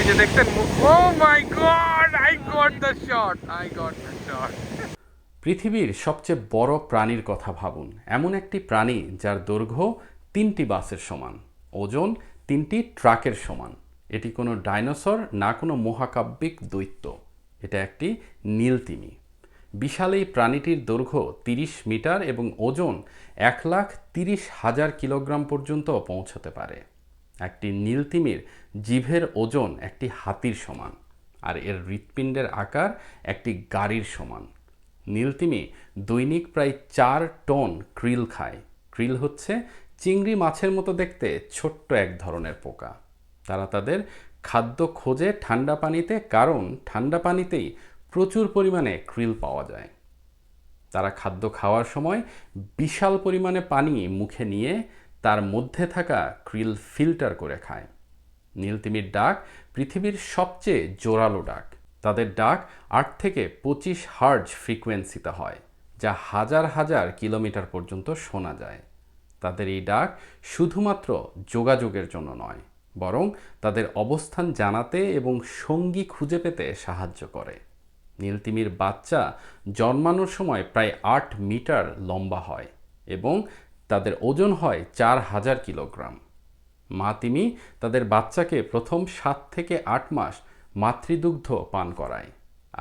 যে দেখছেন, oh my God, I got the shot, I got the shot. পৃথিবীর সবচেয়ে বড় প্রাণীর কথা ভাবুন। এমন একটি প্রাণী যার দৈর্ঘ্য 3টি বাসের সমান, ওজন 3টি ট্রাকের সমান। এটি কোনো ডাইনোসর না, কোনো মহাকাব্যিক দৈত্য। এটা একটি নীলতিমি। বিশাল এই প্রাণীটির দৈর্ঘ্য 30 মিটার এবং ওজন 1,30,000 কিলোগ্রাম পর্যন্ত পৌঁছতে পারে। একটি নীলতিমির জিভের ওজন একটি হাতির সমান, আর এর হৃৎপিণ্ডের আকার একটি গাড়ির সমান। নীলতিমি দৈনিক প্রায় 4 টন krill খায়। krill হচ্ছে চিংড়ি মাছের মতো দেখতে ছোট্ট এক ধরনের পোকা। তারা তাদের খাদ্য খোঁজে ঠান্ডা পানিতে, কারণ ঠান্ডা পানিতেই প্রচুর পরিমাণে krill পাওয়া যায়। তারা খাদ্য খাওয়ার সময় বিশাল পরিমাণে পানি মুখে নিয়ে তার মধ্যে থাকা krill ফিল্টার করে খায়। নীলতিমির ডাক পৃথিবীর সবচেয়ে জোরালো ডাক। তাদের ডাক 8 থেকে 25 হার্জ ফ্রিকোয়েন্সিতে হয়, যা হাজার হাজার কিলোমিটার পর্যন্ত শোনা যায়। তাদের এই ডাক শুধুমাত্র যোগাযোগের জন্য নয়, বরং তাদের অবস্থান জানাতে এবং সঙ্গী খুঁজে পেতে সাহায্য করে। নীলতিমির বাচ্চা জন্মানোর সময় প্রায় 8 মিটার লম্বা হয় এবং তাদের ওজন হয় 4,000 কিলোগ্রাম। মা তিমি তাদের বাচ্চাকে প্রথম 7 থেকে 8 মাস মাতৃদুগ্ধ পান করায়,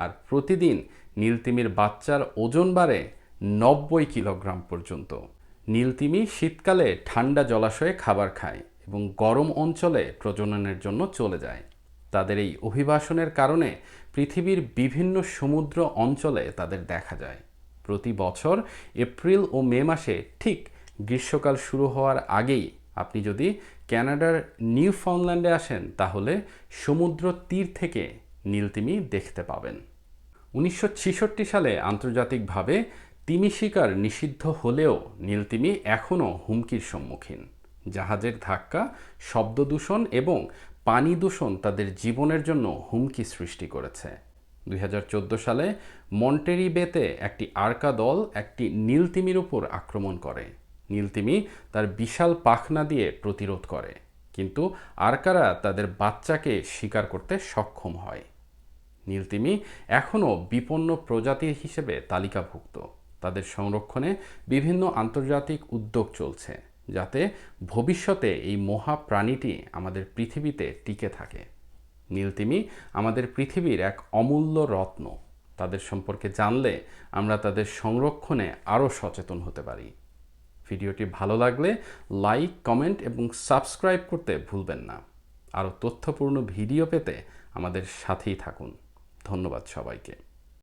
আর প্রতিদিন নীলতিমির বাচ্চার ওজন বাড়ে 90 কিলোগ্রাম পর্যন্ত। নীলতিমি শীতকালে ঠান্ডা জলাশয়ে খাবার খায় এবং গরম অঞ্চলে প্রজননের জন্য চলে যায়। তাদের এই অভিবাসনের কারণে পৃথিবীর বিভিন্ন সমুদ্র অঞ্চলে তাদের দেখা যায়। প্রতি বছর এপ্রিল ও মে মাসে ঠিক গ্রীষ্মকাল শুরু হওয়ার আগেই আপনি যদি কানাডার নিউফাউন্ডল্যান্ডে আসেন, তাহলে সমুদ্র তীর থেকে নীলতিমি দেখতে পাবেন। 1966 সালে আন্তর্জাতিকভাবে তিমি শিকার নিষিদ্ধ হলেও নীলতিমি এখনও হুমকির সম্মুখীন। জাহাজের ধাক্কা, শব্দ দূষণ এবং পানি দূষণ তাদের জীবনের জন্য হুমকি সৃষ্টি করেছে। 2014 সালে মন্টেরি বেতে একটি আর্কা দল একটি নীলতিমির উপর আক্রমণ করে। নীলতিমি তার বিশাল পাখনা দিয়ে প্রতিরোধ করে, কিন্তু আর্কারা তাদের বাচ্চাকে শিকার করতে সক্ষম হয়। নীলতিমি এখনও বিপন্ন প্রজাতি হিসেবে তালিকাভুক্ত। তাদের সংরক্ষণে বিভিন্ন আন্তর্জাতিক উদ্যোগ চলছে, যাতে ভবিষ্যতে এই মহা প্রাণীটি আমাদের পৃথিবীতে টিকে থাকে। নীলতিমি আমাদের পৃথিবীর এক অমূল্য রত্ন। তাদের সম্পর্কে জানলে আমরা তাদের সংরক্ষণে আরও সচেতন হতে পারি। ভিডিওটি ভালো লাগলে লাইক, কমেন্ট এবং সাবস্ক্রাইব করতে ভুলবেন না। আরও তথ্যপূর্ণ ভিডিও পেতে আমাদের সাথেই থাকুন। ধন্যবাদ সবাইকে।